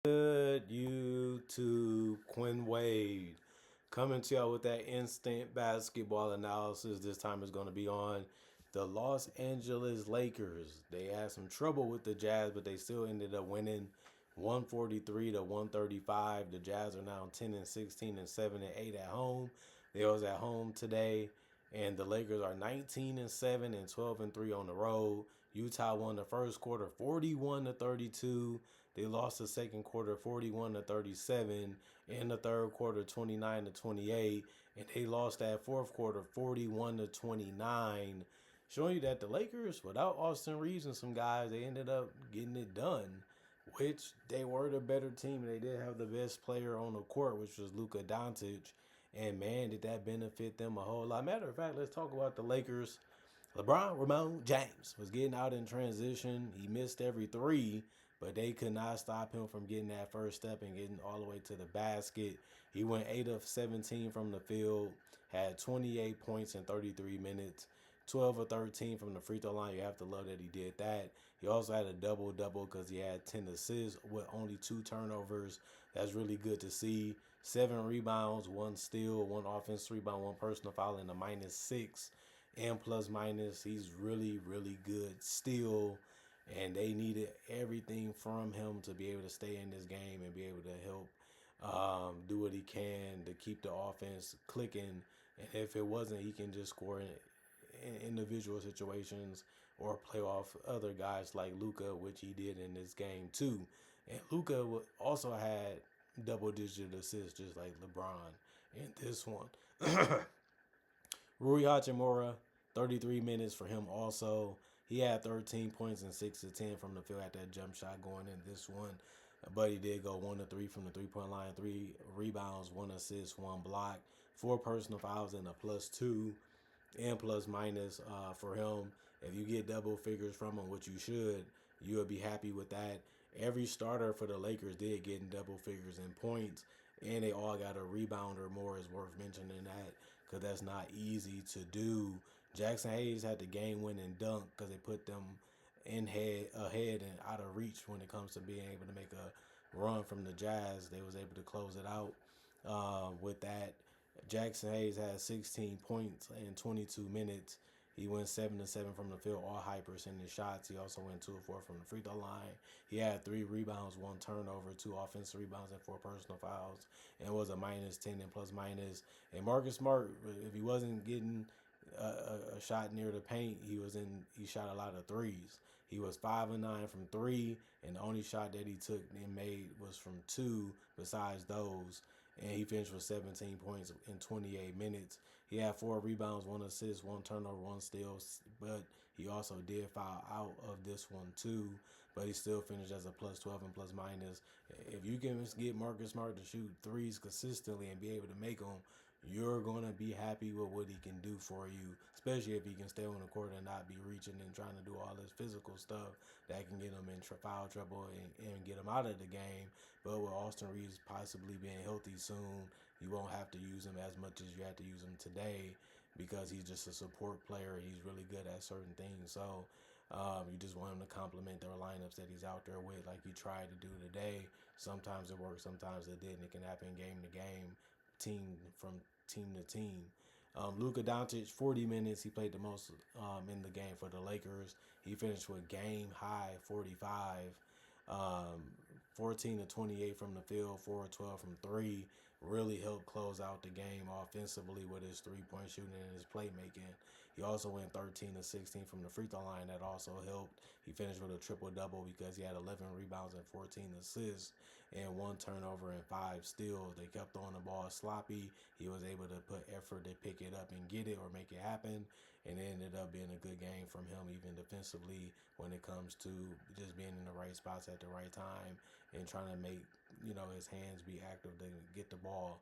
Good YouTube, Quinn Wade coming to y'all with that instant basketball analysis. This time is going to be on the Los Angeles Lakers. They had some trouble with the Jazz, but they still ended up winning 143 to 135. The Jazz are now 10 and 16 and 7 and 8 at home. They was at home today, and the Lakers are 19 and 7 and 12 and 3 on the road. Utah won the first quarter 41 to 32. They lost the second quarter 41 to 37. In the third quarter 29 to 28. And they lost that fourth quarter 41 to 29. Showing you that the Lakers, without Austin Reeves and some guys, they ended up getting it done. Which they were the better team. They did have the best player on the court, which was Luka Doncic. And man, did that benefit them a whole lot. Matter of fact, let's talk about the Lakers. LeBron Ramon James was getting out in transition. He missed every three, but they could not stop him from getting that first step and getting all the way to the basket. He went 8 of 17 from the field, had 28 points in 33 minutes, 12 of 13 from the free throw line. You have to love that he did that. He also had a double-double because he had 10 assists with only 2 turnovers. That's really good to see. 7 rebounds, 1 steal, 1 offensive rebound, 1 personal foul, and a -6. And plus minus, he's really, really good still. And they needed everything from him to be able to stay in this game and be able to help do what he can to keep the offense clicking. And if it wasn't, he can just score in individual situations or play off other guys like Luka, which he did in this game too. And Luka also had double-digit assists just like LeBron in this one. Rui Hachimura, 33 minutes for him also. He had 13 points and 6 of 10 from the field at that jump shot going in this one. But he did go 1 of 3 from the three-point line, 3 rebounds, 1 assist, 1 block, 4 personal fouls, and a +2 and plus minus for him. If you get double figures from him, which you should, you would be happy with that. Every starter for the Lakers did get in double figures in points, and they all got a rebound or more. Is worth mentioning that because that's not easy to do. Jackson Hayes had the game-winning dunk because they put them ahead and out of reach when it comes to being able to make a run from the Jazz. They was able to close it out with that. Jackson Hayes had 16 points in 22 minutes. He went 7 of 7 from the field, all high percentage shots. He also went 2 of 4 from the free throw line. He had 3 rebounds, 1 turnover, 2 offensive rebounds, and 4 personal fouls, and was a -10 and plus minus. And Marcus Smart, if he wasn't getting a shot near the paint, he shot a lot of threes. He was 5 of 9 from 3, and the only shot that he took and made was from 2 besides those. And he finished with 17 points in 28 minutes. He had 4 rebounds, 1 assist, 1 turnover, 1 steal, but he also did foul out of this one too. But he still finished as a +12 and plus minus. If you can get Marcus Smart to shoot threes consistently and be able to make them, you're going to be happy with what he can do for you, especially if he can stay on the court and not be reaching and trying to do all this physical stuff that can get him in foul trouble and get him out of the game. But with Austin Reeves possibly being healthy soon, you won't have to use him as much as you had to use him today because he's just a support player. He's really good at certain things. So you just want him to complement their lineups that he's out there with like he tried to do today. Sometimes it works, sometimes it didn't. It can happen game to game, team to team. Luka Doncic, 40 minutes. He played the most in the game for the Lakers. He finished with game high 45. 14 to 28 from the field, 4 of 12 from 3. Really helped close out the game offensively with his 3-point shooting and his playmaking. He also went 13 to 16 from the free throw line. That also helped. He finished with a triple-double because he had 11 rebounds and 14 assists and 1 turnover and 5 steals. They kept throwing the ball sloppy. He was able to put effort to pick it up and get it or make it happen. And it ended up being a good game from him, even defensively, when it comes to just being in the right spots at the right time and trying to make, his hands be active to get the ball.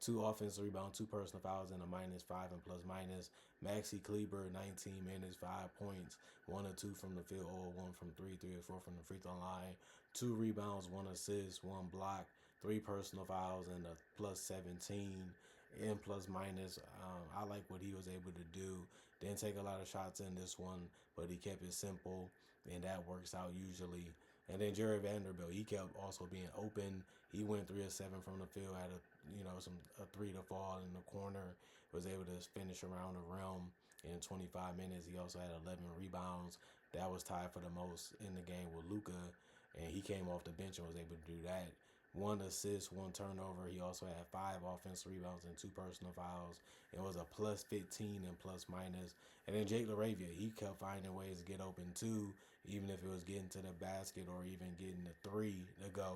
2 offensive rebounds, 2 personal fouls, and a -5 and plus minus. Maxi Kleber, 19 minutes, 5 points, 1 or 2 from the field, 1 from 3, 3 or 4 from the free throw line. 2 rebounds, 1 assist, 1 block, 3 personal fouls, and a +17 and plus minus. I like what he was able to do. Didn't take a lot of shots in this one, but he kept it simple, and that works out usually. And then Jerry Vanderbilt, he kept also being open. He went 3 of 7 from the field, had a three to fall in the corner, was able to finish around the rim in 25 minutes. He also had 11 rebounds. That was tied for the most in the game with Luka, and he came off the bench and was able to do that. 1 assist, 1 turnover. He also had 5 offensive rebounds and 2 personal fouls. It was a plus 15 and plus minus. And then Jake LaRavia, he kept finding ways to get open too, even if it was getting to the basket or even getting the three to go.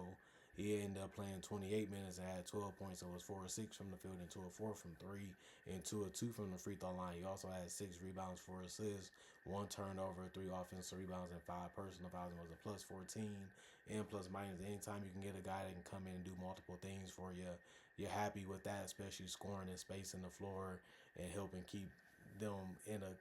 He ended up playing 28 minutes and had 12 points. It was 4 of 6 from the field and 2 of 4 from three and 2 of 2 from the free throw line. He also had 6 rebounds, 4 assists, 1 turnover, 3 offensive rebounds, and 5 personal fouls. It was a plus 14 and plus minus. Anytime you can get a guy that can come in and do multiple things for you, you're happy with that, especially scoring and spacing the floor and helping keep them in a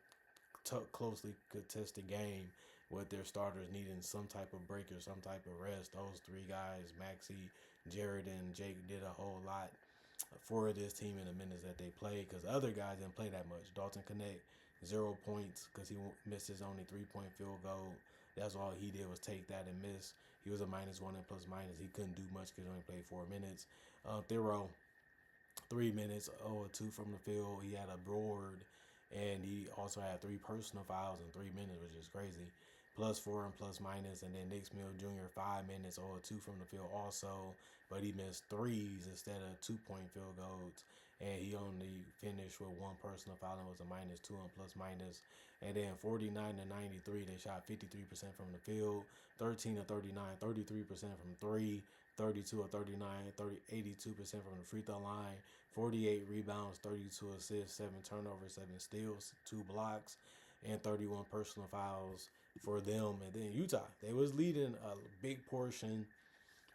closely contested game with their starters needing some type of break or some type of rest. Those three guys, Maxi, Jared, and Jake, did a whole lot for this team in the minutes that they played because other guys didn't play that much. Dalton Connect, 0 points because he missed his only 3-point field goal. That's all he did was take that and miss. He was a -1 and plus minus. He couldn't do much because he only played 4 minutes. Thero, 3 minutes, 0 of 2 from the field. He had a board, and he also had 3 personal fouls in 3 minutes, which is crazy. +4 and plus minus, and then Nick Smith Jr. 5 minutes, 0 of 2 from the field also, but he missed threes instead of 2-point field goals, and he only finished with 1 personal foul and was a -2 and plus minus. And then 49 to 93, they shot 53% from the field, 13 to 39, 33% from three, 32 of 39, 82% from the free throw line, 48 rebounds, 32 assists, 7 turnovers, 7 steals, 2 blocks, and 31 personal fouls for them. And then Utah, they was leading a big portion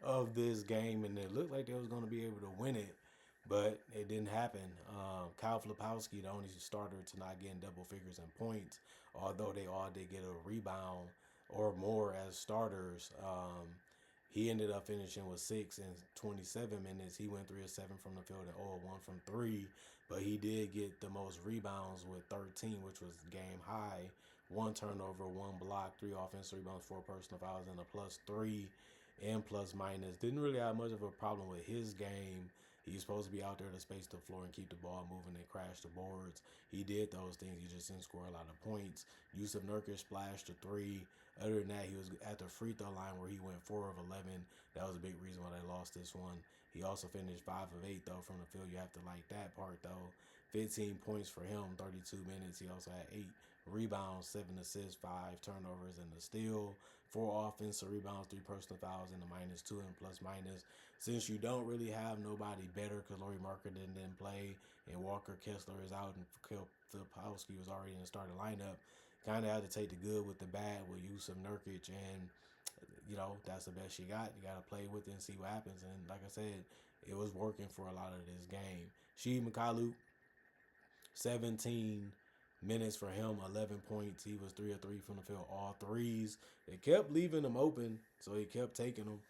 of this game, and it looked like they was going to be able to win it, but it didn't happen. Kyle Flipowski, the only starter to not get in double figures in points, although they all did get a rebound or more as starters. He ended up finishing with 6 in 27 minutes. He went 3 of 7 from the field and 0 of 1 from three, but he did get the most rebounds with 13, which was game high. 1 turnover, 1 block, 3 offensive rebounds, 4 personal fouls, and a +3 and plus minus. Didn't really have much of a problem with his game. He's supposed to be out there to space the floor and keep the ball moving and crash the boards. He did those things. He just didn't score a lot of points. Yusuf Nurkic splashed a three. Other than that, he was at the free throw line where he went 4 of 11. That was a big reason why they lost this one. He also finished 5 of 8 though from the field. You have to like that part though. 15 points for him, 32 minutes. He also had 8 rebounds, 7 assists, 5 turnovers, and a steal. 4 offensive rebounds, 3 personal fouls, and a -2 and plus minus. Since you don't really have nobody better because Laurie Marker didn't play and Walker Kessler is out and Filipowski was already in the starting lineup, kind of had to take the good with the bad with Yusuf Nurkic, and that's the best you got. You got to play with it and see what happens. And like I said, it was working for a lot of this game. Sheed Makalu, 17 minutes for him, 11 points. He was 3 of 3 from the field, all threes. They kept leaving him open, so he kept taking them,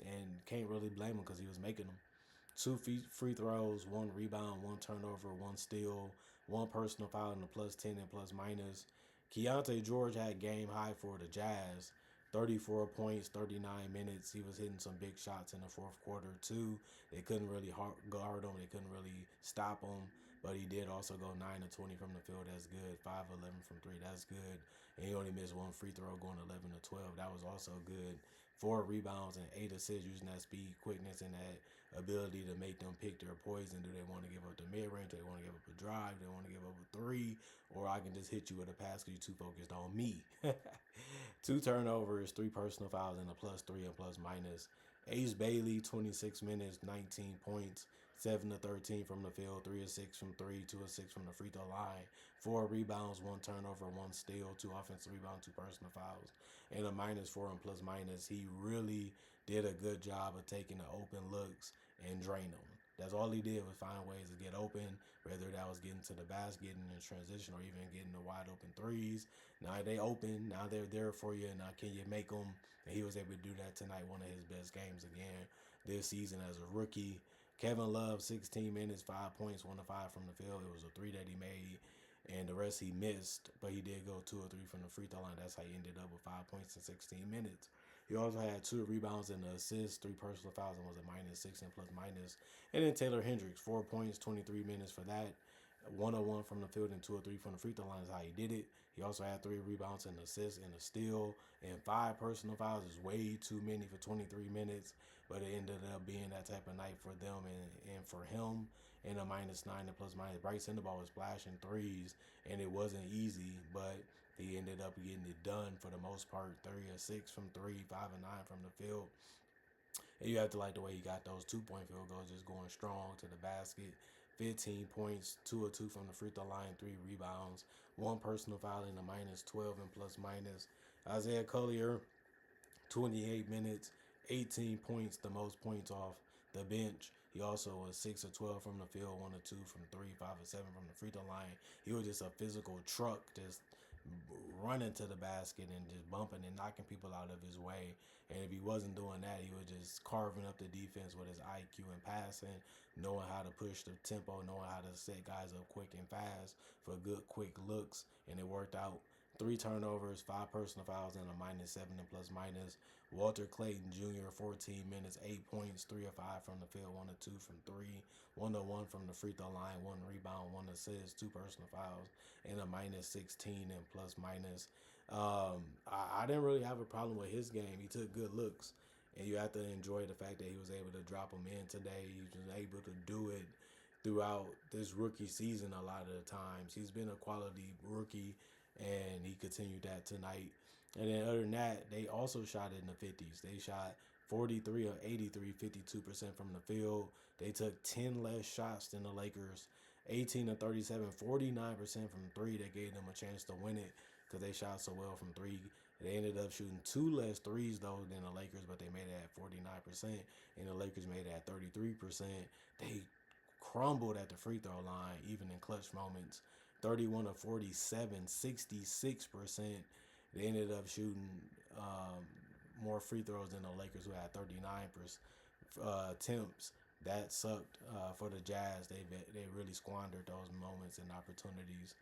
and can't really blame him because he was making them. 2 free throws, 1 rebound, 1 turnover, 1 steal, 1 personal foul, and a +10 and plus minus. Keontae George had game high for the Jazz. 34 points, 39 minutes. He was hitting some big shots in the fourth quarter, too. They couldn't really guard him. They couldn't really stop him. But he did also go 9 of 20 from the field. That's good. 5 of 11 from three. That's good. And he only missed 1 free throw, going 11 of 12. That was also good. 4 rebounds and 8 assists, using that speed, quickness, and that ability to make them pick their poison. Do they want to give up the mid-range? Do they want to give up a drive? Do they want to give up a three? Or I can just hit you with a pass because you're too focused on me. 2 turnovers, 3 personal fouls, and a +3 and plus minus. Ace Bailey, 26 minutes, 19 points, 7 of 13 from the field, 3 of 6 from three, 2 of 6 from the free throw line, 4 rebounds, 1 turnover, 1 steal, 2 offensive rebounds, 2 personal fouls, and a -4 and plus minus. He really did a good job of taking the open looks and drain them. That's all he did was find ways to get open, whether that was getting to the basket, getting in transition, or even getting the wide open threes. Now they open, now they're there for you, now can you make them? And he was able to do that tonight, one of his best games again this season as a rookie. Kevin Love, 16 minutes, 5 points, 1 of 5 from the field. It was a 3 that he made, and the rest he missed, but he did go 2 or 3 from the free throw line. That's how he ended up with 5 points in 16 minutes. He also had 2 rebounds and an assist, 3 personal fouls, and was a -6 and plus minus. And then Taylor Hendricks, 4 points, 23 minutes for that. 101 from the field and 2 or 3 from the free throw line is how he did it. He also had 3 rebounds and assists and a steal and 5 personal fouls is way too many for 23 minutes, but it ended up being that type of night for them and for him. And a -9 and plus minus. Bryce Sendabaugh was splashing threes, and it wasn't easy, but he ended up getting it done for the most part. 3 or 6 from three, 5 and 9 from the field. And you have to like the way he got those 2 point field goals, just going strong to the basket. 15 points, 2 or 2 from the free throw line, 3 rebounds, 1 personal foul in the -12 and plus minus. Isaiah Collier, 28 minutes, 18 points, the most points off the bench. He also was 6 or 12 from the field, 1 or 2 from three, 5 or 7 from the free throw line. He was just a physical truck, just running to the basket and just bumping and knocking people out of his way. And if he wasn't doing that, he was just carving up the defense with his IQ and passing, knowing how to push the tempo, knowing how to set guys up quick and fast for good, quick looks. And it worked out. 3 turnovers, 5 personal fouls, and a -7 and plus minus. Walter Clayton Jr., 14 minutes, 8 points, 3 or 5 from the field, 1 or 2 from three, 1 or 1 from the free throw line, 1 rebound, 1 assist, 2 personal fouls, and a -16 and plus minus. I didn't really have a problem with his game. He took good looks, and you have to enjoy the fact that he was able to drop them in today. He was able to do it throughout this rookie season a lot of the times. He's been a quality rookie, and he continued that tonight. And then other than that, they also shot in the 50s. They shot 43 of 83, 52% from the field. They took 10 less shots than the Lakers, 18 of 37, 49% from three. That gave them a chance to win it because they shot so well from three. They ended up shooting 2 less threes, though, than the Lakers, but they made it at 49%, and the Lakers made it at 33%. They crumbled at the free throw line, even in clutch moments. 31 of 47, 66%. They ended up shooting more free throws than the Lakers, who had 39 attempts. That sucked for the Jazz. They really squandered those moments and opportunities.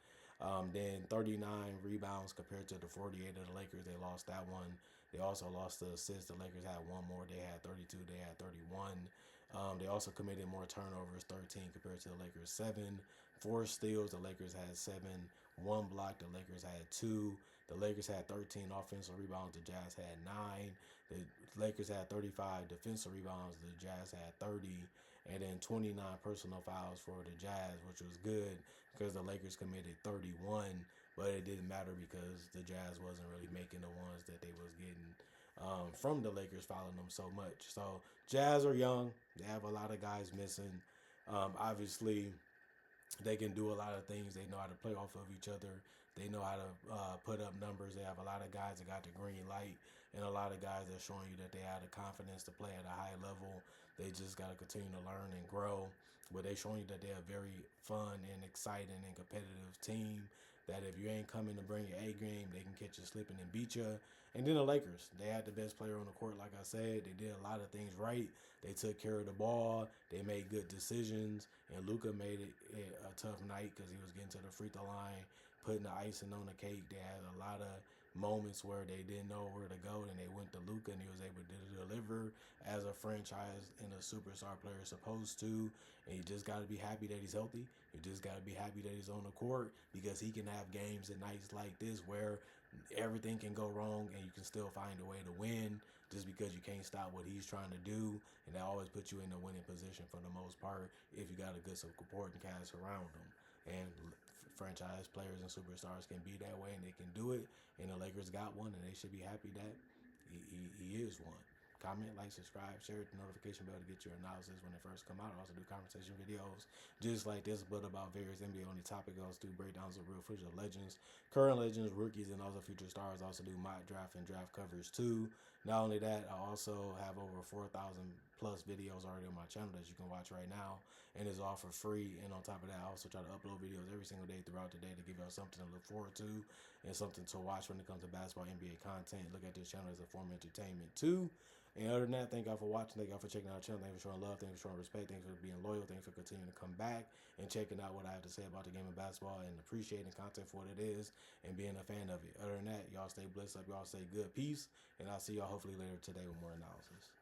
Then 39 rebounds compared to the 48 of the Lakers. They lost that one. They also lost the assist. The Lakers had one more. They had 32. They had 31. They also committed more turnovers, 13 compared to the Lakers, 7. 4 steals, the Lakers had 7. 1 block, the Lakers had 2. The Lakers had 13 offensive rebounds, the Jazz had 9. The Lakers had 35 defensive rebounds, the Jazz had 30. And then 29 personal fouls for the Jazz, which was good because the Lakers committed 31. But it didn't matter because the Jazz wasn't really making the ones that they was getting from the Lakers fouling them so much. So Jazz are young. They have a lot of guys missing. Obviously, they can do a lot of things. They know how to play off of each other. They know how to put up numbers. They have a lot of guys that got the green light and a lot of guys that are showing you that they have the confidence to play at a high level. They just got to continue to learn and grow. But they showing you that they're a very fun and exciting and competitive team. That if you ain't coming to bring your A game, they can catch you slipping and beat you. And then the Lakers, they had the best player on the court, like I said. They did a lot of things right. They took care of the ball. They made good decisions. And Luka made it a tough night because he was getting to the free throw line, putting the icing on the cake. They had a lot of moments where they didn't know where to go, and they went to Luka, and he was able to deliver as a franchise and a superstar player is supposed to. And you just got to be happy that he's healthy. You just got to be happy that he's on the court because he can have games and nights like this where everything can go wrong and you can still find a way to win just because you can't stop what he's trying to do. And that always puts you in a winning position for the most part if you got a good supporting cast around them. And franchise players and superstars can be that way and they can do it. And the Lakers got one and they should be happy that he is one. Comment, like, subscribe, share the notification bell to get your analysis when they first come out. I also do conversation videos just like this, but about various NBA only topic. I also do breakdowns of real footage of legends, current legends, rookies, and also future stars. I also do mock draft and draft coverage too. Not only that, I also have over 4,000 plus videos already on my channel that you can watch right now, and it's all for free. And on top of that, I also try to upload videos every single day throughout the day to give y'all something to look forward to and something to watch when it comes to basketball NBA content. Look at this channel as a form of entertainment too. And other than that, thank y'all for watching. Thank y'all for checking out the channel. Thank you for showing love. Thank you for showing respect. Thank you for being loyal. Thank you for continuing to come back and checking out what I have to say about the game of basketball and appreciating content for what it is and being a fan of it. Other than that, y'all stay blessed up. Y'all stay good. Peace. And I'll see y'all hopefully hopefully later today with more analysis.